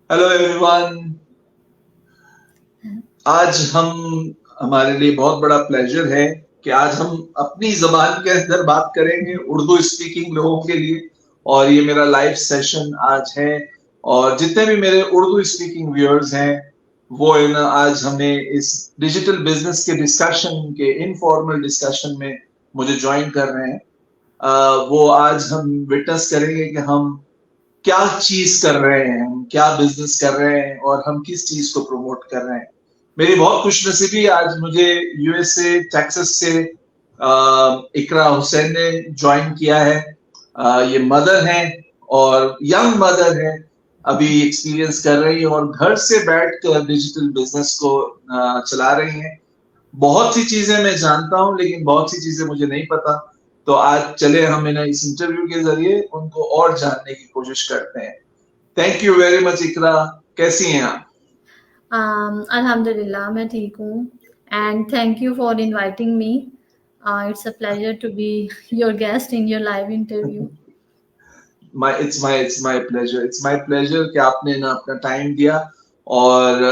Hello everyone. आज हमारे लिए बहुत बड़ा प्लेजर है कि आज हम अपनी जबान के अंदर बात करेंगे उर्दू स्पीकिंग लोगों के लिए। और ये मेरा लाइव सेशन आज है। और जितने भी मेरे उर्दू स्पीकिंग व्यूअर्स हैं वो है ना, आज हमें इस डिजिटल बिजनेस के डिस्कशन के इनफॉर्मल डिस्कशन में मुझे ज्वाइन कर रहे हैं। वो आज हम विटनेस करेंगे कि हम क्या चीज कर रहे हैं, हम क्या बिजनेस कर रहे हैं और हम किस चीज को प्रमोट कर रहे हैं। मेरी बहुत खुशनसीबी, आज मुझे यूएसए टेक्सास से इकरा हुसैन ने ज्वाइन किया है। ये मदर हैं और यंग मदर है, अभी एक्सपीरियंस कर रही है और घर से बैठकर डिजिटल बिजनेस को चला रही हैं। बहुत सी चीजें मैं जानता हूं लेकिन बहुत सी चीजें मुझे नहीं पता। तो आज चले हम इस इंटरव्यू के जरिए उनको और जानने की कोशिश करते हैं। थैंक यू वेरी मच इकरा, कैसी हैं आप? अल्हम्दुलिल्लाह मैं ठीक हूँ and thank you for inviting me. It's a pleasure to be your guest in your live interview. It's my pleasure कि आपने ना अपना टाइम दिया। और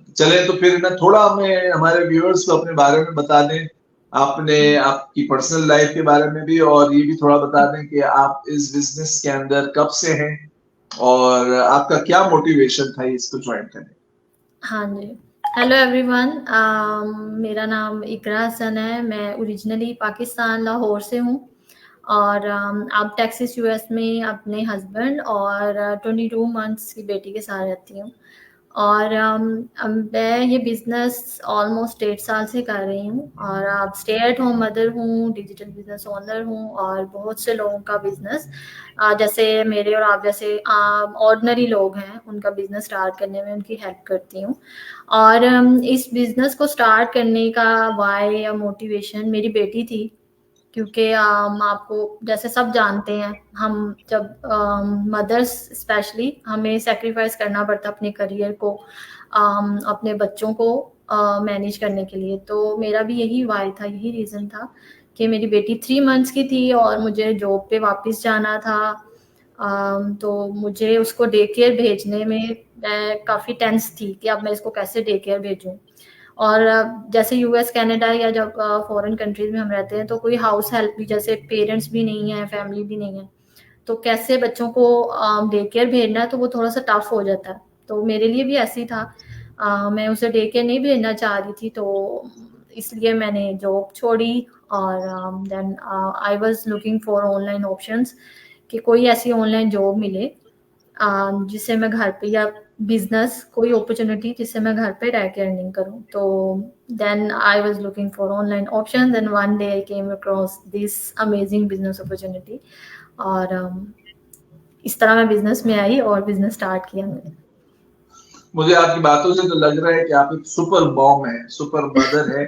चले तो फिर ना थोड़ा हमें हमारे व्यूअर्स को अपने बारे में बता दें। आपने आपकी पर्सनल लाइफ के बारे में भी और ये भी थोड़ा बता दें कि आप इस बिजनेस के अंदर कब से हैं और आपका क्या मोटिवेशन था इसको ज्वाइन करने। हाँ जी. Hello everyone. मेरा नाम इकरा हसन है. मैं ओरिजिनली पाकिस्तान लाहौर से हूँ और अब टेक्सास यूएस में अपने हस्बैंड और 22 मंथ्स की बेटी के साथ रहती हूँ. और मैं ये बिज़नेस ऑलमोस्ट 8 साल से कर रही हूँ और अब स्टे एट होम मदर हूँ, डिजिटल बिजनेस ओनर हूँ और बहुत से लोगों का बिजनेस जैसे मेरे और आप जैसे ऑर्डिनरी लोग हैं उनका बिजनेस स्टार्ट करने में उनकी हेल्प करती हूँ. और इस बिजनेस को स्टार्ट करने का वाई या मोटिवेशन मेरी बेटी थी, क्योंकि आपको जैसे सब जानते हैं हम जब मदर्स स्पेशली हमें सेक्रीफाइस करना पड़ता है अपने करियर को अपने बच्चों को मैनेज करने के लिए. तो मेरा भी यही वाई था, यही रीज़न था कि मेरी बेटी 3 मंथ्स की थी और मुझे जॉब पे वापस जाना था. तो मुझे उसको डे केयर भेजने में काफ़ी टेंस थी कि अब मैं इसको कैसे डे केयर भेजूँ. और जैसे यूएस कनाडा या जब फॉरेन कंट्रीज में हम रहते हैं तो कोई हाउस हेल्प भी जैसे पेरेंट्स भी नहीं है, फैमिली भी नहीं है, तो कैसे बच्चों को डे केयर भेजना है तो वो थोड़ा सा टफ हो जाता है. तो मेरे लिए भी ऐसी था. मैं उसे डे केयर नहीं भेजना चाह रही थी, तो इसलिए मैंने जॉब छोड़ी और then I was looking for online options कि कोई ऐसी ऑनलाइन जॉब मिले जिससे मैं घर पे या बिजनेस कोई अपॉर्चुनिटी जिससे मैं घर पे रह के अर्निंग करूं. तो then I was looking for online options and one day I came across this amazing business opportunity. और इस तरह मैं बिजनेस में आई और बिजनेस स्टार्ट किया मैंने. मुझे आपकी बातों से तो लग रहा है कि आप एक सुपर मॉम है, सुपर मदर है।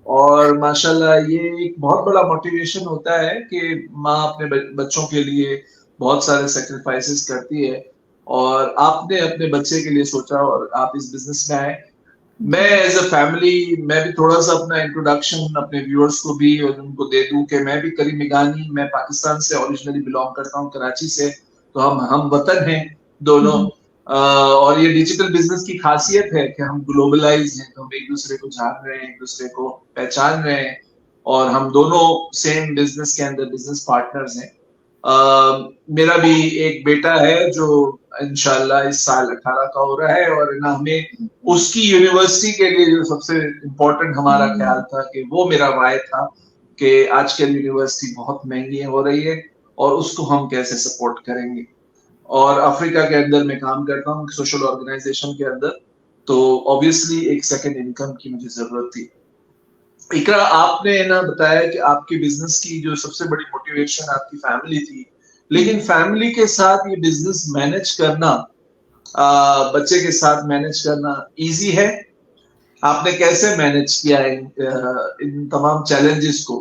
और माशाल्लाह ये एक बहुत बड़ा मोटिवेशन होता है कि माँ अपने बच्चों के लिए बहुत सारे सेक्रीफाइसेस करती है। और आपने अपने बच्चे के लिए सोचा और आप इस बिजनेस में आए। मैं एज अ फैमिली, मैं भी थोड़ा सा अपना इंट्रोडक्शन अपने व्यूअर्स को भी और उनको दे दूं कि मैं भी करीम मिगानी, मैं पाकिस्तान से ओरिजिनली बिलोंग करता हूं, कराची से। तो हम वतन हैं दोनों। और ये डिजिटल बिजनेस की खासियत है कि हम ग्लोबलाइज हैं, तो हम एक दूसरे को जान रहे हैं, एक दूसरे को पहचान रहे हैं। और हम दोनों सेम बिजनेस के अंदर बिजनेस पार्टनर्स हैं। मेरा भी एक बेटा है जो इंशाल्लाह इस साल 18 का हो रहा है। और ना हमें उसकी यूनिवर्सिटी के लिए जो सबसे इम्पोर्टेंट हमारा ख्याल था कि वो मेरा वाय था कि आजकल यूनिवर्सिटी बहुत महंगी हो रही है और उसको हम कैसे सपोर्ट करेंगे। और अफ्रीका के अंदर मैं काम करता हूँ सोशल ऑर्गेनाइजेशन के अंदर। तो ऑब्वियसली एक सेकंड इनकम की मुझे जरूरत थी। इकरा, आपने ना बताया कि आपके बिजनेस की जो सबसे बड़ी मोटिवेशन आपकी फैमिली थी, लेकिन फैमिली के साथ ये बिजनेस मैनेज करना, बच्चे के साथ मैनेज करना इजी है? आपने कैसे मैनेज किया इन तमाम चैलेंजेस को?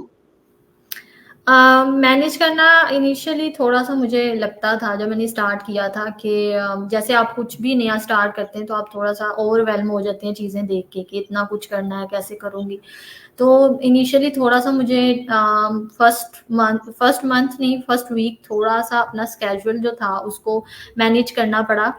मैनेज करना इनिशियली थोड़ा सा मुझे लगता था जब मैंने स्टार्ट किया था कि जैसे आप कुछ भी नया स्टार्ट करते हैं तो आप थोड़ा सा ओवरवेलम हो जाते हैं चीज़ें देख के कि इतना कुछ करना है, कैसे करूँगी. तो इनिशियली थोड़ा सा मुझे फर्स्ट मंथ नहीं, फर्स्ट वीक थोड़ा सा अपना स्केड्यूल जो था उसको मैनेज करना पड़ा.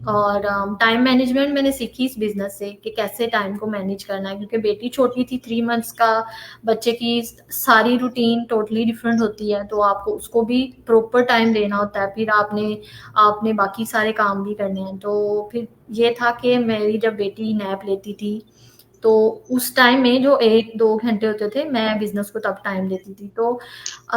और टाइम मैनेजमेंट मैंने सीखी इस बिजनेस से कि कैसे टाइम को मैनेज करना है, क्योंकि बेटी छोटी थी, 3 मंथ्स का, बच्चे की सारी रूटीन टोटली डिफरेंट होती है, तो आपको उसको भी प्रॉपर टाइम देना होता है, फिर आपने आपने बाकी सारे काम भी करने हैं। तो फिर ये था कि मेरी जब बेटी नैप लेती थी तो उस टाइम में जो 1-2 घंटे होते थे, मैं बिजनेस को तब टाइम देती थी। तो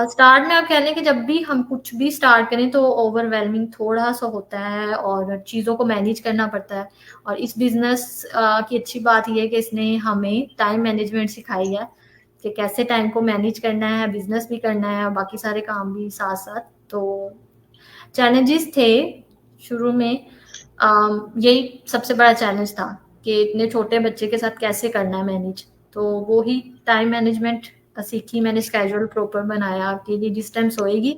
स्टार्ट में आप कह लें कि जब भी हम कुछ भी स्टार्ट करें तो ओवरवेलमिंग थोड़ा सा होता है और चीज़ों को मैनेज करना पड़ता है। और इस बिजनेस की अच्छी बात यह है कि इसने हमें टाइम मैनेजमेंट सिखाई है कि कैसे टाइम को मैनेज करना है, बिजनेस भी करना है और बाकी सारे काम भी साथ साथ। तो चैलेंजेस थे शुरू में, यही सबसे बड़ा चैलेंज था कि इतने छोटे बच्चे के साथ कैसे करना है मैनेज। तो वो ही टाइम मैनेजमेंट सीखी मैंने, स्केड्यूल प्रॉपर बनाया कि ये जिस टाइम सोएगी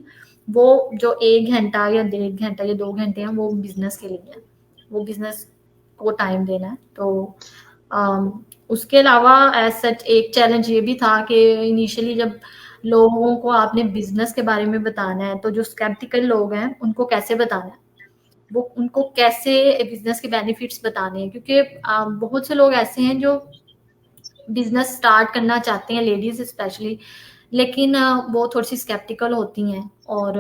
वो जो 1 घंटा या 1.5 घंटा या 2 घंटे हैं वो बिजनेस के लिए है, वो बिजनेस को टाइम देना है। तो उसके अलावा एज सच एक चैलेंज ये भी था कि इनिशियली जब लोगों को आपने बिजनेस के बारे में बताना है तो जो स्केप्टिकल लोग हैं उनको कैसे बताना है, वो उनको कैसे बिजनेस के बेनिफिट्स बताने हैं, क्योंकि बहुत से लोग ऐसे हैं जो बिजनेस स्टार्ट करना चाहते हैं, लेडीज स्पेशली, लेकिन वो थोड़ी सी स्केप्टिकल होती हैं और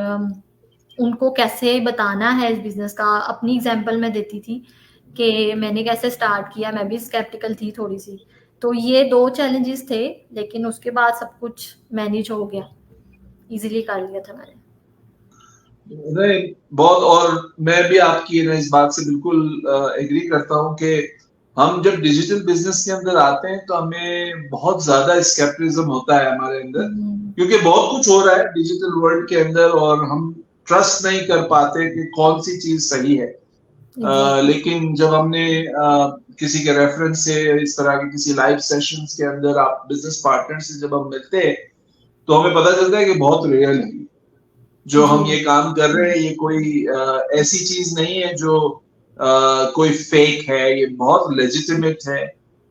उनको कैसे बताना है इस बिजनेस का। अपनी एग्जांपल मैं देती थी कि मैंने कैसे स्टार्ट किया, मैं भी स्केप्टिकल थी थोड़ी सी। तो ये 2 चैलेंजेस थे, लेकिन उसके बाद सब कुछ मैनेज हो गया, इजीली कर लिया था मैंने। नहीं, बहुत, और मैं भी आपकी ना इस बात से बिल्कुल एग्री करता हूँ कि हम जब डिजिटल बिजनेस के अंदर आते हैं तो हमें बहुत ज्यादा स्केप्टिज्म होता है हमारे अंदर, क्योंकि बहुत कुछ हो रहा है डिजिटल वर्ल्ड के अंदर और हम ट्रस्ट नहीं कर पाते कि कौन सी चीज सही है। एग्जैक्टली। लेकिन जब हमने किसी के रेफरेंस से, इस तरह के किसी लाइव सेशंस के अंदर आप बिजनेस पार्टनर से जब हम मिलते हैं तो हमें पता चलता है कि बहुत रियल है जो जी। हम ये काम कर रहे हैं। ये कोई ऐसी चीज नहीं है जो कोई फेक है, ये बहुत लेजिटिमेट है।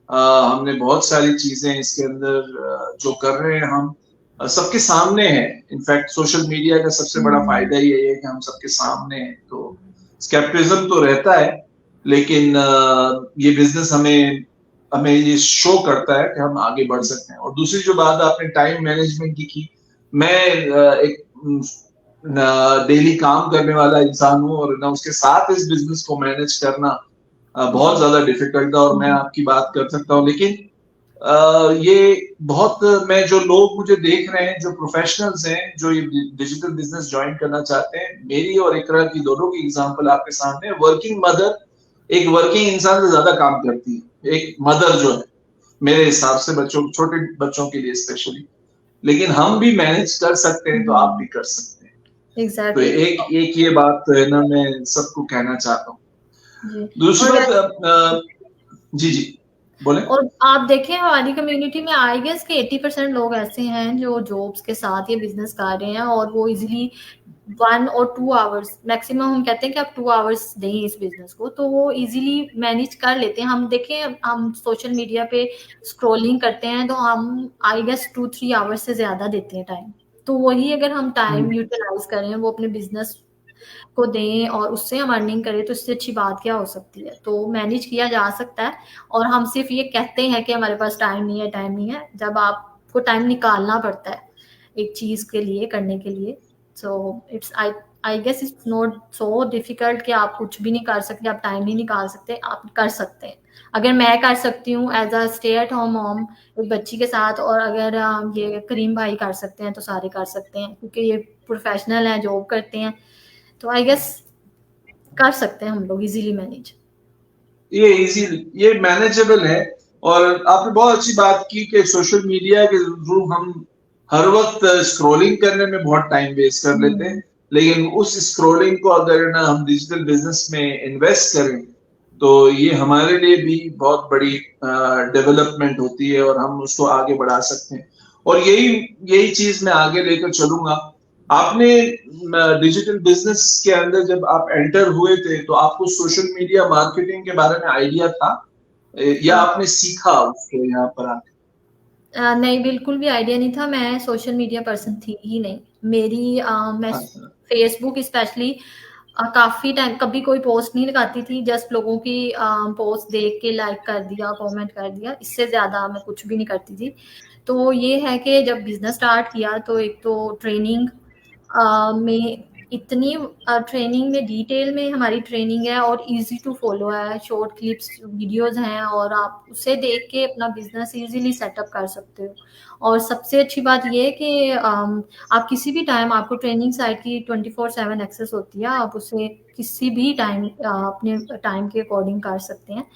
हमने बहुत सारी चीजें इसके अंदर जो कर रहे हैं हम सबके सामने है। इनफैक्ट सोशल मीडिया का सबसे बड़ा फायदा ये है कि हम सबके सामने हैं, तो स्केप्टिज्म तो रहता है, लेकिन ये बिजनेस हमें हमें ये शो करता है कि हम आगे बढ़ सकते हैं। और दूसरी जो बात आपने टाइम मैनेजमेंट की, मैं एक डेली काम करने वाला इंसान हूँ और ना उसके साथ इस बिजनेस को मैनेज करना बहुत ज्यादा डिफिकल्ट है, और मैं आपकी बात कर सकता हूँ। लेकिन ये बहुत, मैं जो लोग मुझे देख रहे हैं, जो प्रोफेशनल्स हैं जो ये डिजिटल बिजनेस ज्वाइन करना चाहते हैं, मेरी और इकरा की दोनों की एग्जांपल आपके सामने। वर्किंग मदर एक वर्किंग इंसान से ज्यादा काम करती है, एक मदर जो है, मेरे हिसाब से, बच्चों, छोटे बच्चों के लिए स्पेशली। लेकिन हम भी मैनेज कर सकते हैं तो आप भी कर सकते हैं। तो एग्जैक्टली। एक एक ये बात है ना, मैं सबको कहना चाहता हूँ। जी। दूसरी और बात, जी जी, बोले। और आप देखें हमारी कम्युनिटी में आई गेस कि 80% लोग ऐसे हैं जो जॉब्स के साथ ये बिजनेस कर रहे हैं और वो इजीली 1 और 2 आवर्स मैक्सिमम, हम कहते हैं कि आप 2 आवर्स दें इस बिजनेस को तो वो इजीली मैनेज कर लेते हैं। हम देखें, हम सोशल मीडिया पे स्क्रॉलिंग करते हैं तो हम आई गेस 2-3 आवर्स से ज्यादा देते हैं टाइम। तो वही अगर हम टाइम यूटिलाइज करें, वो अपने बिजनेस को दें और उससे हम अर्निंग करें, तो इससे अच्छी बात क्या हो सकती है। तो मैनेज किया जा सकता है। और हम सिर्फ ये कहते हैं कि हमारे पास टाइम नहीं है, टाइम नहीं है, जब आपको टाइम निकालना पड़ता है एक चीज के लिए, करने के लिए। So it's I guess it's not so difficult कि आप कुछ भी नहीं कर सकते, आप टाइम नहीं निकाल सकते, आप कर सकते हैं। अगर मैं कर सकती हूँ as a stay at home mom एक बच्ची के साथ, और अगर ये करीम भाई कर सकते हैं तो सारे कर सकते हैं, क्योंकि ये प्रोफेशनल है, जॉब करते हैं। तो आई गेस कर सकते हैं हम लोग इजीली मैनेज। ये इजी, ये मैनेजेबल है। और आपने बहुत अच्छी बात की कि सोशल मीडिया के थ्रू हम हर वक्त स्क्रॉलिंग करने में बहुत टाइम वेस्ट कर लेते हैं, लेकिन उस स्क्रॉलिंग को अगर ना हम डिजिटल बिजनेस में इन्वेस्ट करें तो ये हमारे लिए भी बहुत बड़ी डेवलपमेंट होती है और हम उसको आगे बढ़ा सकते हैं। और यही यही चीज मैं आगे लेकर चलूंगा। आपने डिजिटल बिजनेस के अंदर जब आप एंटर हुए थे तो आपको सोशल मीडिया मार्केटिंग के बारे में आइडिया था, या आपने सीखा उसको यहाँ पर आके? नहीं, बिल्कुल भी आइडिया नहीं था। मैं सोशल मीडिया पर्सन थी ही नहीं। मैं अच्छा। फेसबुक स्पेशली काफी टाइम कभी कोई पोस्ट नहीं लगाती थी, जस्ट लोगों की पोस्ट देख के लाइक कर दिया, कमेंट कर दिया, इससे ज्यादा मैं कुछ भी नहीं करती थी। तो ये है कि जब बिजनेस स्टार्ट किया तो एक तो ट्रेनिंग में इतनी ट्रेनिंग में डिटेल में हमारी ट्रेनिंग है और इजी टू फॉलो है, शॉर्ट क्लिप्स वीडियोस हैं और आप उसे देख के अपना बिजनेस इजीली सेटअप कर सकते हो। और सबसे अच्छी बात ये है कि आप किसी भी टाइम, आपको ट्रेनिंग साइट की 24/7 एक्सेस होती है, आप उसे किसी भी टाइम अपने टाइम के अकॉर्डिंग कर सकते हैं।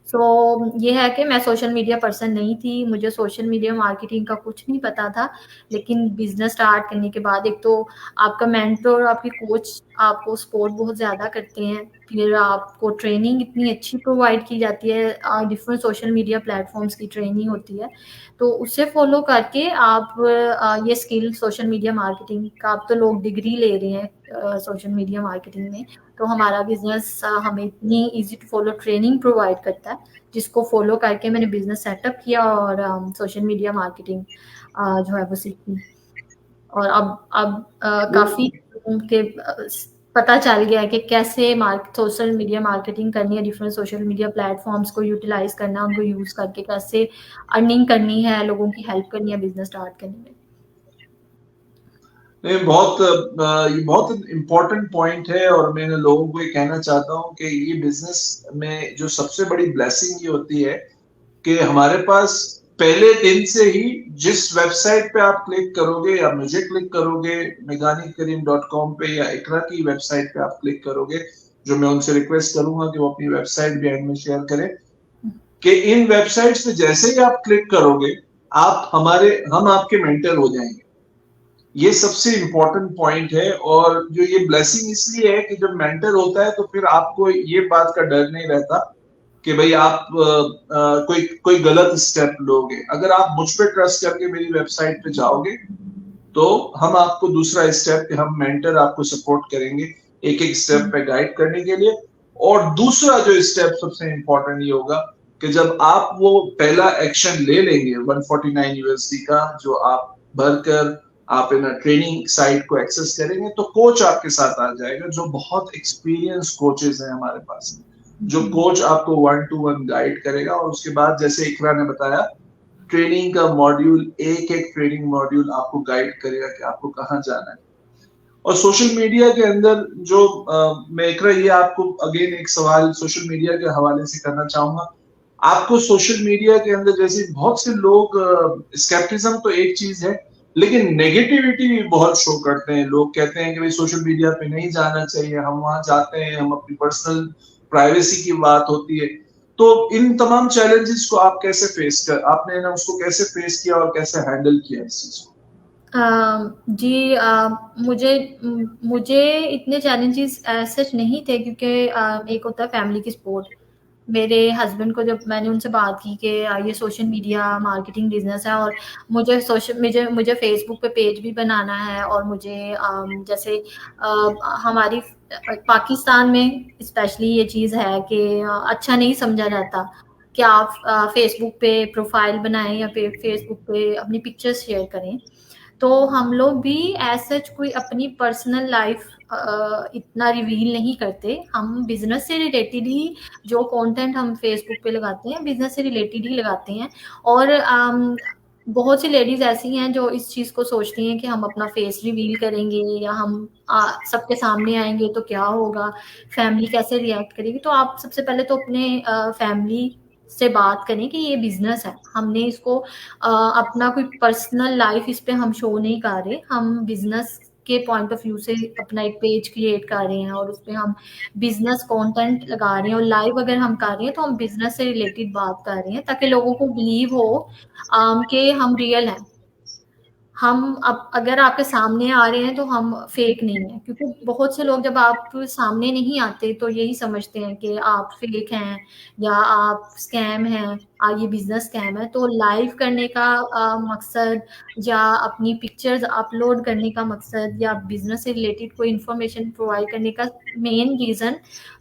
सो ये है कि मैं सोशल मीडिया पर्सन नहीं थी, मुझे सोशल मीडिया मार्केटिंग का कुछ नहीं पता था, लेकिन बिजनेस स्टार्ट करने के बाद एक तो आपका मेंटर, आपके कोच आपको सपोर्ट बहुत ज़्यादा करते हैं, फिर आपको ट्रेनिंग इतनी अच्छी प्रोवाइड की जाती है, डिफरेंट सोशल मीडिया प्लेटफॉर्म्स की ट्रेनिंग होती है, तो उससे फॉलो करके आप ये स्किल सोशल मीडिया मार्केटिंग का, अब तो लोग डिग्री ले रहे हैं सोशल मीडिया मार्केटिंग में, तो हमारा बिजनेस हमें इतनी easy to follow training provide करता है, जिसको फॉलो करके मैंने बिजनेस सेटअप किया और सोशल मीडिया मार्केटिंग जो है वो सीखी। और अब काफी के पता चल गया है कि कैसे सोशल मीडिया मार्केटिंग करनी है, डिफरेंट सोशल मीडिया प्लेटफॉर्म्स को यूटिलाइज करना है, उनको यूज करके कैसे अर्निंग करनी है, लोगों की हेल्प करनी है बिजनेस स्टार्ट करने में। नहीं, ये बहुत इम्पोर्टेंट पॉइंट है और मैं लोगों को ये कहना चाहता हूँ कि ये बिजनेस में जो सबसे बड़ी ब्लेसिंग ये होती है कि हमारे पास पहले दिन से ही जिस वेबसाइट पे आप क्लिक करोगे या मुझे क्लिक करोगे, meghanikkareem.com पे या इकरा की वेबसाइट पे आप क्लिक करोगे, जो मैं उनसे रिक्वेस्ट करूंगा कि वो अपनी वेबसाइट भी एंड में शेयर करें, कि इन वेबसाइट्स पे जैसे ही आप क्लिक करोगे हम आपके मेंटर हो जाएंगे। ये सबसे इंपॉर्टेंट पॉइंट है। और जो ये ब्लेसिंग इसलिए है कि जब मेंटर होता है तो फिर आपको ये बात का डर नहीं रहता कि भाई आप कोई गलत स्टेप लोगे। अगर आप मुझ पे ट्रस्ट करके मेरी वेबसाइट पे जाओगे तो हम आपको दूसरा स्टेप कि हम मेंटर आपको सपोर्ट करेंगे एक एक स्टेप पे गाइड करने के लिए। और दूसरा जो स्टेप सबसे इंपॉर्टेंट ये होगा कि जब आप वो पहला एक्शन ले लेंगे 149 यूएसडी का, जो आप भरकर आप इन ट्रेनिंग साइट को एक्सेस करेंगे, तो कोच आपके साथ आ जाएगा, जो बहुत एक्सपीरियंस कोचेस हैं हमारे पास, जो कोच आपको 1-to-1 गाइड करेगा। और उसके बाद जैसे इकरा ने बताया, ट्रेनिंग का मॉड्यूल, एक एक ट्रेनिंग मॉड्यूल आपको गाइड करेगा कि आपको कहाँ जाना है। और सोशल मीडिया के अंदर जो मैं इकरा, ये आपको अगेन एक सवाल सोशल मीडिया के हवाले से करना चाहूंगा। आपको सोशल मीडिया के अंदर जैसे बहुत से लोग, स्केप्टिज्म तो एक चीज है, लेकिन नेगेटिविटी भी बहुत शो करते हैं। लोग कहते हैं कि भाई सोशल मीडिया पे नहीं जाना चाहिए, हम वहां जाते हैं, हम अपनी पर्सनल प्राइवेसी की बात होती है। तो इन तमाम चैलेंजेस को आप कैसे आपने ना उसको कैसे फेस किया और कैसे हैंडल किया इस चीज को? जी, मुझे मुझे इतने चैलेंजेस सच नहीं थे, क्योंकि एक होता है फैमिली की सपोर्ट। मेरे हस्बैंड को जब मैंने उनसे बात की कि ये सोशल मीडिया मार्केटिंग बिजनेस है और मुझे फेसबुक पे पेज भी बनाना है, और मुझे जैसे हमारी पाकिस्तान में स्पेशली ये चीज़ है कि अच्छा नहीं समझा जाता कि आप फेसबुक पे प्रोफाइल बनाएं या फेसबुक पे अपनी पिक्चर्स शेयर करें। तो हम लोग भी एज सच कोई अपनी पर्सनल लाइफ इतना रिवील नहीं करते। हम बिजनेस से रिलेटेड ही जो कंटेंट हम फेसबुक पे लगाते हैं, बिजनेस से रिलेटेड ही लगाते हैं। और बहुत सी लेडीज ऐसी हैं जो इस चीज को सोचती हैं कि हम अपना फेस रिवील करेंगे या हम सबके सामने आएंगे तो क्या होगा, फैमिली कैसे रिएक्ट करेगी। तो आप सबसे पहले तो अपने फैमिली से बात करें कि ये बिजनेस है, हमने इसको अपना कोई पर्सनल लाइफ इस पे हम शो नहीं कर रहे, हम बिजनेस के पॉइंट ऑफ व्यू से अपना एक पेज क्रिएट कर रहे हैं और उस पे हम बिजनेस कंटेंट लगा रहे हैं, और लाइव अगर हम कर रहे हैं तो हम बिजनेस से रिलेटेड बात कर रहे हैं, ताकि लोगों को बिलीव हो कि हम रियल हैं। हम अब अगर आपके सामने आ रहे हैं तो हम फेक नहीं है, क्योंकि बहुत से लोग जब आप सामने नहीं आते तो यही समझते हैं कि आप फेक हैं या आप स्कैम हैं, ये बिजनेस स्कैम है। तो लाइव करने का मकसद या अपनी पिक्चर्स अपलोड करने का मकसद या बिजनेस से रिलेटेड कोई इंफॉर्मेशन प्रोवाइड करने का मेन रीजन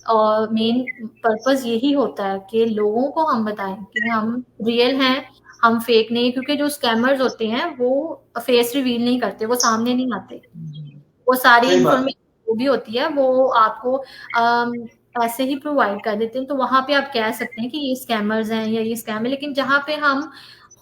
और मेन पर्पस यही होता है कि लोगों को हम बताएं कि हम रियल हैं, हम फेक नहीं। क्योंकि जो स्कैमर्स होते हैं वो फेस रिवील नहीं करते, वो सामने नहीं आते, वो सारी सही बात। इंफॉर्मेशन जो भी होती है वो आपको ऐसे ही प्रोवाइड कर देते हैं, तो वहां पे आप कह सकते हैं कि ये स्कैमर्स हैं या ये स्कैम है। लेकिन जहाँ पे हम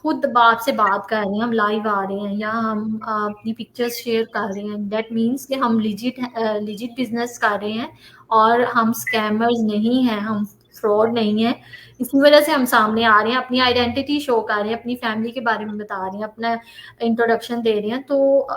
खुद बाप से बात कर रहे हैं, हम लाइव आ रहे हैं या हम अपनी पिक्चर्स शेयर कर रहे हैं, दैट मीन्स कि हम लिजिट बिजनेस कर रहे हैं और हम स्कैमर्स नहीं हैं, हम फ्रॉड नहीं है। इसी वजह से हम सामने आ रहे हैं, अपनी आइडेंटिटी शो कर रहे हैं, अपनी फैमिली के बारे में बता रहे हैं, अपना इंट्रोडक्शन दे रहे हैं। तो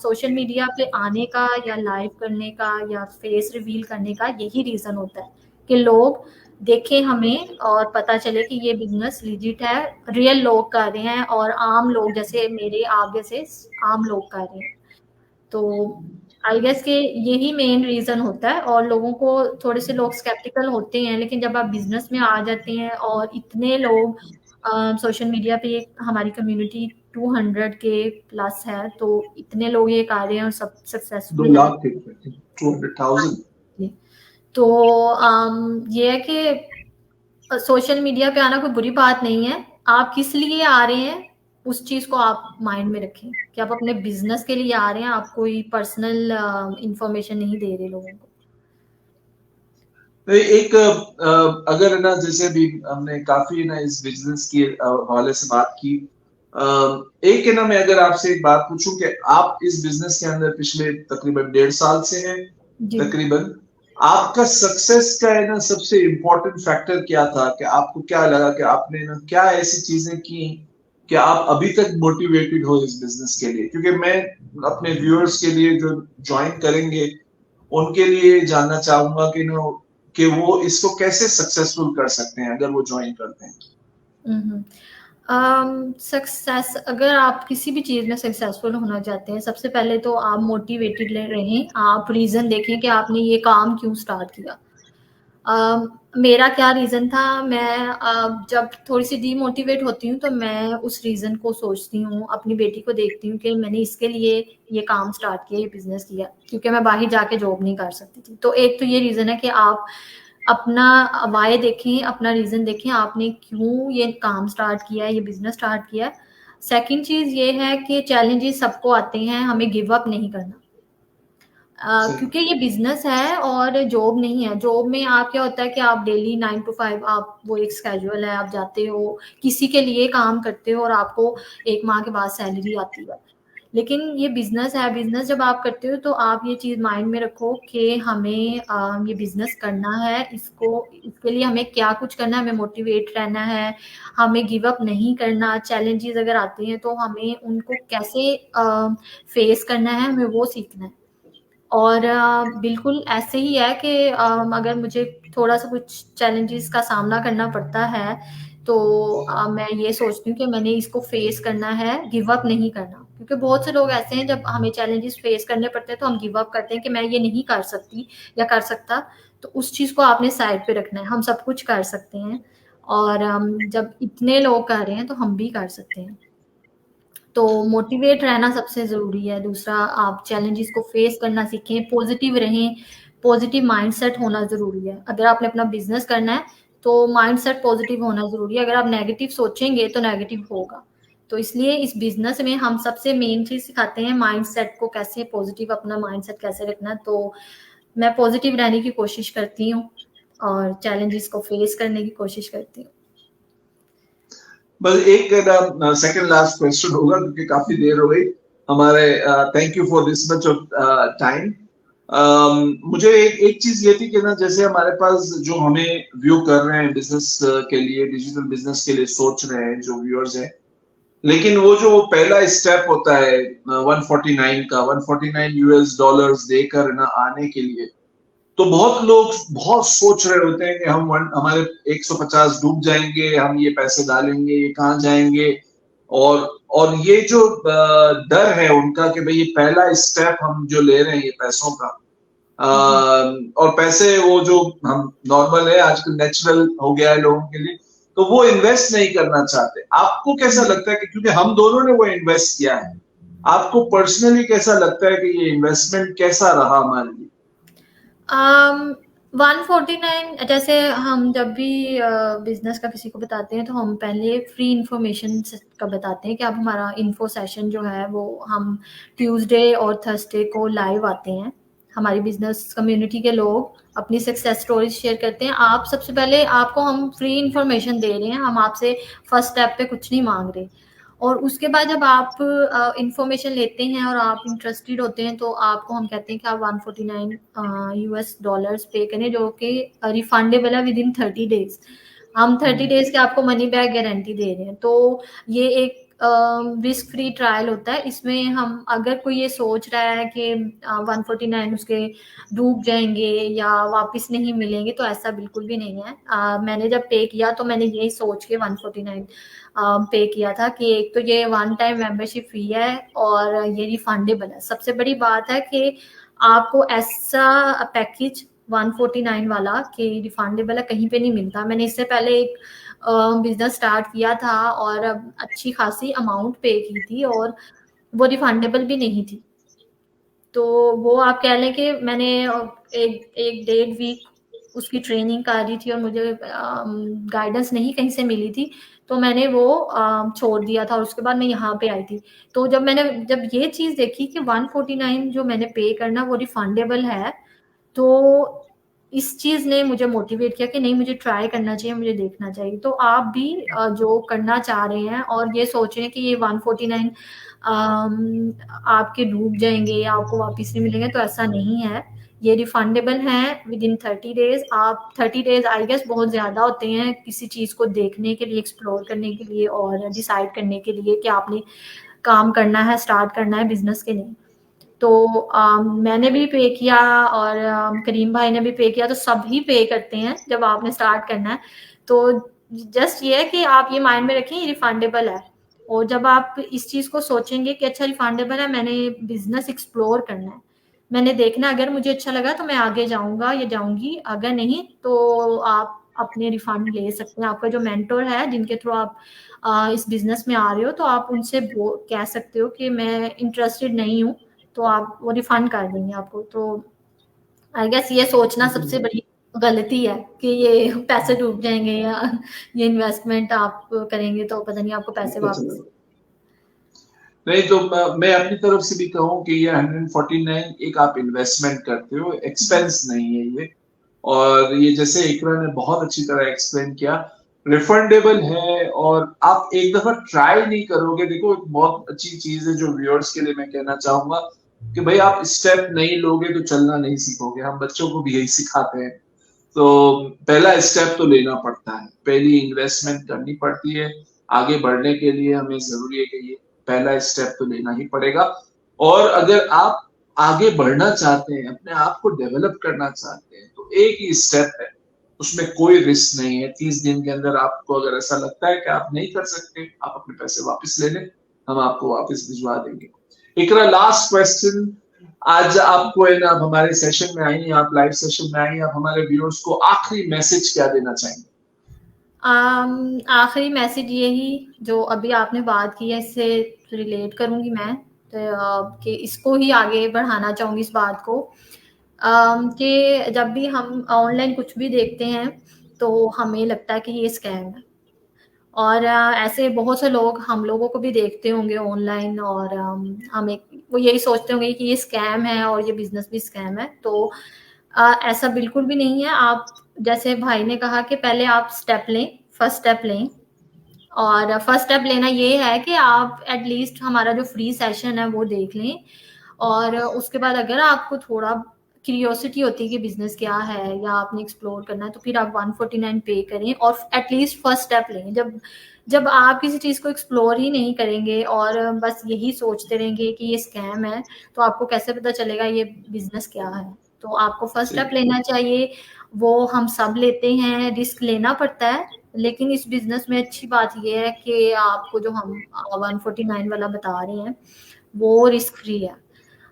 सोशल मीडिया पे आने का या लाइव करने का या फेस रिवील करने का यही रीजन होता है कि लोग देखें हमें और पता चले कि ये बिजनेस लिजिट है, रियल लोग कर रहे हैं और आम लोग जैसे मेरे आप जैसे आम लोग कर रहे हैं। तो आई गेस के यही मेन रीजन होता है। और लोगों को, थोड़े से लोग स्केप्टिकल होते हैं, लेकिन जब आप बिजनेस में आ जाते हैं और इतने लोग सोशल मीडिया पे, हमारी कम्युनिटी 200 के प्लस है, तो इतने लोग ये कर रहे हैं और सब 2 सक्सेसफुल है। लाख 200,000। तो ये है कि सोशल मीडिया पे आना कोई बुरी बात नहीं है। आप किस लिए आ रहे हैं उस चीज को आप माइंड में रखें कि आप अपने बिजनेस के लिए आ रहे हैं, आप कोई पर्सनल इंफॉर्मेशन नहीं दे रहे लोगों को। एक अगर ना, जैसे भी हमने काफी ना इस बिजनेस के हवाले से बात की, एक है ना, मैं अगर आपसे एक बात पूछूं कि आप इस बिजनेस के अंदर पिछले तकरीबन 1.5 साल से हैं तकरीबन, आपका सक्सेस का है ना सबसे इम्पोर्टेंट फैक्टर क्या था? कि आपको क्या लगा कि आपने ना क्या ऐसी चीजें की कि आप अभी तक मोटिवेटेड हो इस बिजनेस के लिए? क्योंकि मैं अपने व्यूअर्स के लिए जो ज्वाइन करेंगे उनके लिए जानना चाहूंगा कि नो कि वो इसको कैसे सक्सेसफुल कर सकते हैं अगर वो ज्वाइन करते हैं। सक्सेस, अगर आप किसी भी चीज में सक्सेसफुल होना चाहते हैं, सबसे पहले तो आप मोटिवेटेड रहें। आप रीजन देखें कि आपने ये काम क्यों स्टार्ट किया। मेरा क्या रीजन था, मैं जब थोड़ी सी डीमोटिवेट होती हूँ तो मैं उस रीजन को सोचती हूँ, अपनी बेटी को देखती हूँ कि मैंने इसके लिए ये काम स्टार्ट किया, ये बिजनेस किया, क्योंकि मैं बाहर जाके जॉब नहीं कर सकती थी। तो एक तो ये रीजन है कि आप अपना वाय देखें, अपना रीजन देखें, आपने क्यों ये काम स्टार्ट किया है, ये बिजनेस स्टार्ट किया है। सेकंड चीज ये है कि चैलेंजेस सबको आते हैं, हमें गिव अप नहीं करना। क्योंकि ये बिजनेस है और जॉब नहीं है। जॉब में आप क्या होता है कि आप डेली 9 to 5, आप वो एक स्केड्यूल है, आप जाते हो, किसी के लिए काम करते हो और आपको 1 माह के बाद सैलरी आती है। लेकिन ये बिजनेस है, बिजनेस जब आप करते हो तो आप ये चीज माइंड में रखो कि हमें ये बिजनेस करना है, इसके लिए हमें क्या कुछ करना है, हमें मोटिवेट रहना है, हमें गिव अप नहीं करना। चैलेंजेस अगर आते हैं तो हमें उनको कैसे फेस करना है, हमें वो सीखना है। और बिल्कुल ऐसे ही है कि अगर मुझे थोड़ा सा कुछ चैलेंजेस का सामना करना पड़ता है तो मैं ये सोचती हूँ कि मैंने इसको फेस करना है, गिव अप नहीं करना। क्योंकि बहुत से लोग ऐसे हैं, जब हमें चैलेंजेस फेस करने पड़ते हैं तो हम गिव अप करते हैं कि मैं ये नहीं कर सकती या कर सकता। तो उस चीज को आपने साइड पे रखना है, हम सब कुछ कर सकते हैं और जब इतने लोग कर रहे हैं तो हम भी कर सकते हैं। तो मोटिवेट रहना सबसे ज़रूरी है। दूसरा, आप चैलेंजेस को फेस करना सीखें, पॉजिटिव रहें, पॉजिटिव माइंडसेट होना ज़रूरी है। अगर आपने अपना बिजनेस करना है तो माइंडसेट पॉजिटिव होना ज़रूरी है। अगर आप नेगेटिव सोचेंगे तो नेगेटिव होगा। तो इसलिए इस बिजनेस में हम सबसे मेन चीज़ सिखाते हैं माइंडसेट को, कैसे पॉजिटिव अपना माइंडसेट कैसे रखना। तो मैं पॉजिटिव रहने की कोशिश करती हूँ और चैलेंजेस को फेस करने की कोशिश करती हूँ। बस एक सेकंड लास्ट क्वेश्चन होगा क्योंकि काफी देर हो गई हमारे। Thank you for this much of time. मुझे एक चीज ये थी कि ना, जैसे हमारे पास जो हमें व्यू कर रहे हैं बिजनेस के लिए, डिजिटल बिजनेस के लिए सोच रहे हैं जो व्यूअर्स हैं, लेकिन वो जो पहला स्टेप होता है 149 का, 149 यूएस डॉलर्स देकर ना आने के लिए, तो बहुत लोग बहुत सोच रहे होते हैं कि हमारे 150 डूब जाएंगे, हम ये पैसे डालेंगे, ये कहाँ जाएंगे। और ये जो डर है उनका कि भाई ये पहला स्टेप हम जो ले रहे हैं ये पैसों का, और पैसे वो जो हम नॉर्मल है आजकल नेचुरल हो गया है लोगों के लिए, तो वो इन्वेस्ट नहीं करना चाहते। आपको कैसा लगता है कि क्योंकि हम दोनों ने वो इन्वेस्ट किया है, आपको पर्सनली कैसा लगता है कि ये इन्वेस्टमेंट कैसा रहा हमारे लिए? 149, जैसे हम जब भी बिजनेस का किसी को बताते हैं तो हम पहले फ्री इंफॉर्मेशन का बताते हैं कि अब हमारा इन्फो सेशन जो है वो हम ट्यूसडे और थर्सडे को लाइव आते हैं। हमारी बिजनेस कम्युनिटी के लोग अपनी सक्सेस स्टोरीज शेयर करते हैं। आप सबसे पहले, आपको हम फ्री इंफॉर्मेशन दे रहे हैं, हम आपसे फर्स्ट स्टेप पे कुछ नहीं मांग रहे। और उसके बाद जब आप इंफॉर्मेशन लेते हैं और आप इंटरेस्टेड होते हैं, तो आपको हम कहते हैं कि आप 149 यूएस डॉलर्स पे करें, जो कि रिफंडेबल है विद इन 30 डेज। हम 30 डेज के आपको मनी बैक गारंटी दे रहे हैं। तो ये एक रिस्क फ्री ट्रायल होता है। इसमें हम, अगर कोई ये सोच रहा है कि 149 उसके डूब जाएंगे या वापस नहीं मिलेंगे, तो ऐसा बिल्कुल भी नहीं है। मैंने जब पे किया तो मैंने यही सोच के 149 पे किया था कि एक तो ये वन टाइम मेंबरशिप फी है और ये रिफंडेबल है। सबसे बड़ी बात है कि आपको ऐसा पैकेज 149 वाला कि रिफंडेबल है कहीं पे नहीं मिलता। मैंने इससे पहले एक बिजनेस स्टार्ट किया था और अच्छी खासी अमाउंट पे की थी और वो रिफंडेबल भी नहीं थी। तो वो आप कह लें कि मैंने एक एक 1.5 वीक उसकी ट्रेनिंग कर रही थी और मुझे गाइडेंस नहीं कहीं से मिली थी, तो मैंने वो छोड़ दिया था और उसके बाद मैं यहाँ पे आई थी। तो जब ये चीज़ देखी कि 149 जो मैंने पे करना वो रिफंडेबल है, तो इस चीज़ ने मुझे मोटिवेट किया कि नहीं, मुझे ट्राई करना चाहिए, मुझे देखना चाहिए। तो आप भी जो करना चाह रहे हैं और ये सोच रहे हैं कि ये 149 आपके डूब जाएंगे या आपको वापस नहीं मिलेंगे, तो ऐसा नहीं है। ये रिफंडेबल है विद इन 30 डेज। आप 30 डेज आई गेस बहुत ज़्यादा होते हैं किसी चीज़ को देखने के लिए, एक्सप्लोर करने के लिए और डिसाइड करने के लिए कि आपने काम करना है, स्टार्ट करना है बिजनेस के लिए। तो मैंने भी पे किया और करीम भाई ने भी पे किया, तो सभी पे करते हैं जब आपने स्टार्ट करना है। तो जस्ट ये है कि आप ये माइंड में रखें, ये रिफंडेबल है। और जब आप इस चीज़ को सोचेंगे कि अच्छा रिफंडेबल है, मैंने बिजनेस एक्सप्लोर करना है, मैंने देखना, अगर मुझे अच्छा लगा तो मैं आगे जाऊंगा या जाऊंगी, अगर नहीं तो आप अपने रिफंड ले सकते हैं। आपका जो मेंटोर है जिनके थ्रू आप इस बिजनेस में आ रहे हो, तो आप उनसे कह सकते हो कि मैं इंटरेस्टेड नहीं हूँ, तो आप वो रिफंड कर देंगे आपको। तो आई गेस ये सोचना सबसे बड़ी गलती है कि ये पैसे डूब जाएंगे या ये इन्वेस्टमेंट आप करेंगे तो पता नहीं आपको पैसे वापस। नहीं तो मैं अपनी तरफ से भी कहूँ कि ये 149 एक आप इन्वेस्टमेंट करते हो, एक्सपेंस नहीं है ये। और ये जैसे इकरा ने बहुत अच्छी तरह एक्सप्लेन किया, रिफंडेबल है और आप एक दफा ट्राई नहीं करोगे। देखो बहुत अच्छी चीज है जो व्यूअर्स के लिए मैं कहना चाहूंगा कि भाई आप स्टेप नहीं लोगे तो चलना नहीं सीखोगे। हम बच्चों को भी यही सिखाते हैं। तो पहला स्टेप तो लेना पड़ता है, पहली इन्वेस्टमेंट करनी पड़ती है। आगे बढ़ने के लिए हमें जरूरी है कि ये पहला स्टेप तो लेना ही पड़ेगा। और अगर आप आगे बढ़ना चाहते हैं, अपने आप को डेवलप करना चाहते हैं, तो एक ही स्टेप है, उसमें कोई रिस्क नहीं है। 30 दिन के अंदर आपको अगर ऐसा लगता है कि आप नहीं कर सकते, आप अपने पैसे वापस ले लें, हम आपको वापस भिजवा देंगे। इकरा, लास्ट क्वेश्चन। आज आपको है ना, आप हमारे सेशन में आई, आप लाइव सेशन में आई, आप हमारे व्यूअर्स को आखिरी मैसेज क्या देना चाहेंगे? आखिरी मैसेज यही जो अभी आपने बात की है, इससे रिलेट करूंगी मैं, तो कि इसको ही आगे बढ़ाना चाहूंगी इस बात को, कि जब भी हम ऑनलाइन कुछ भी देखते हैं तो हमें लगता है कि ये स्कैम है। और ऐसे बहुत से लोग हम लोगों को भी देखते होंगे ऑनलाइन और हमें वो यही सोचते होंगे कि ये स्कैम है और ये बिजनेस भी स्कैम है। तो ऐसा बिल्कुल भी नहीं है। आप जैसे भाई ने कहा कि पहले आप स्टेप लें, फर्स्ट स्टेप लें। और फर्स्ट स्टेप लेना ये है कि आप एटलीस्ट हमारा जो फ्री सेशन है वो देख लें। और उसके बाद अगर आपको थोड़ा क्यूरियोसिटी होती है कि बिजनेस क्या है या आपने एक्सप्लोर करना है, तो फिर आप 149 पे करें और एटलीस्ट फर्स्ट स्टेप लें। जब जब आप किसी चीज़ को एक्सप्लोर ही नहीं करेंगे और बस यही सोचते रहेंगे कि ये स्कैम है, तो आपको कैसे पता चलेगा ये बिजनेस क्या है। तो आपको फर्स्ट स्टेप लेना चाहिए। वो हम सब लेते हैं, रिस्क लेना पड़ता है, लेकिन इस बिजनेस में अच्छी बात ये है कि आपको जो हम 149 वाला बता रहे हैं वो रिस्क फ्री है,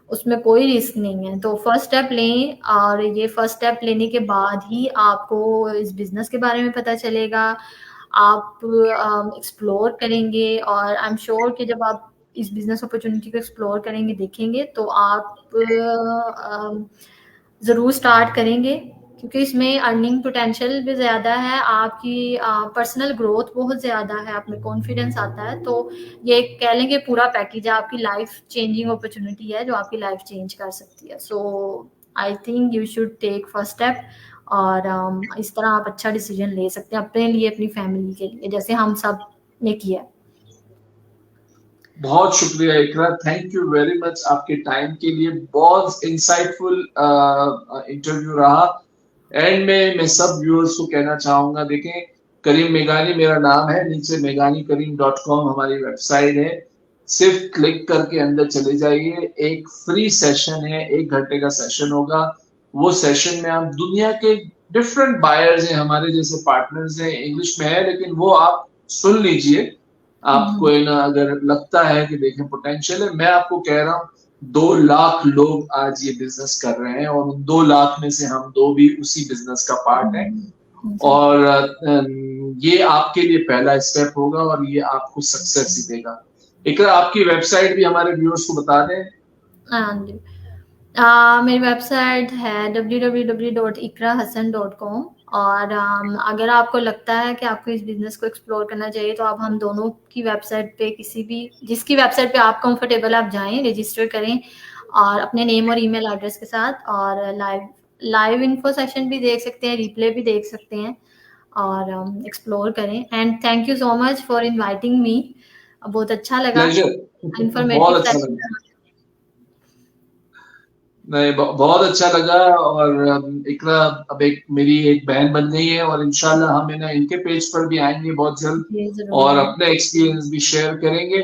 उसमें कोई रिस्क नहीं है। तो फर्स्ट स्टेप लें और ये फर्स्ट स्टेप लेने के बाद ही आपको इस बिजनेस के बारे में पता चलेगा। आप एक्सप्लोर करेंगे और आई एम श्योर कि जब आप इस बिजनेस अपॉर्चुनिटी को एक्सप्लोर करेंगे, देखेंगे, तो आप ज़रूर स्टार्ट करेंगे, क्योंकि इसमें अर्निंग पोटेंशियल भी ज़्यादा है, आपकी पर्सनल ग्रोथ बहुत ज़्यादा है, आप में कॉन्फिडेंस आता है। तो ये कह लेंगे पूरा पैकेज है, आपकी लाइफ चेंजिंग अपॉर्चुनिटी है जो आपकी लाइफ चेंज कर सकती है। So I think you should take first step, और इस तरह आप अच्छा डिसीजन ले सकते हैं अपने लिए, अपनी फैमिली के लिए, जैसे हम सब ने किया। बहुत शुक्रिया इकरा, थैंक यू वेरी मच आपके टाइम के लिए। बहुत इंसाइटफुल इंटरव्यू रहा। एंड में मैं सब व्यूअर्स को कहना चाहूंगा, देखें, करीम मेघानी मेरा नाम है, नीचे meghanikkareem.com हमारी वेबसाइट है। सिर्फ क्लिक करके अंदर चले जाइए। एक फ्री सेशन है, 1 घंटे का सेशन होगा। वो सेशन में आप दुनिया के डिफरेंट बायर्स हैं, हमारे जैसे पार्टनर्स हैं, इंग्लिश में है लेकिन वो आप सुन लीजिए। आपको ना अगर लगता है कि देखें पोटेंशियल है, मैं आपको कह रहा हूँ 2 लाख लोग आज ये बिजनेस कर रहे हैं और उन 2 लाख में से हम 2 भी उसी बिजनेस का पार्ट है। और ये आपके लिए पहला स्टेप होगा और ये आपको सक्सेस ही देगा। इकरा, आपकी वेबसाइट भी हमारे व्यूअर्स को बता दें। मेरी वेबसाइट है www.ikrahassan.com, और अगर आपको लगता है कि आपको इस बिजनेस को एक्सप्लोर करना चाहिए तो आप हम दोनों की वेबसाइट पे, किसी भी जिसकी वेबसाइट पे आप कंफर्टेबल, आप जाएं, रजिस्टर करें और अपने नेम और ईमेल एड्रेस के साथ, और लाइव इन्फो सेशन भी देख सकते हैं, रिप्ले भी देख सकते हैं, और एक्सप्लोर करें। And thank you so much for inviting me, बहुत अच्छा लगा, बहुत अच्छा लगा। नहीं, बहुत अच्छा लगा। और इकरा अब मेरी एक बहन बन गई है और इंशाल्लाह हम इनके पेज पर भी आएंगे बहुत जल्द और अपने एक्सपीरियंस भी शेयर करेंगे।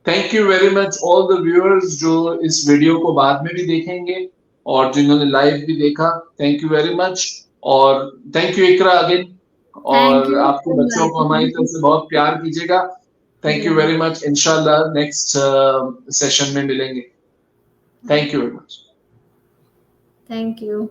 Thank you very much all the viewers जो इस वीडियो को बाद में भी देखेंगे और जिन्होंने लाइव भी देखा, थैंक यू वेरी मच। और थैंक यू इकरा अगेन, और आपके बच्चों को हमारी तरफ से बहुत प्यार कीजिएगा। Thank you very much. इंशाल्लाह नेक्स्ट सेशन में मिलेंगे। Thank you very much. Thank you.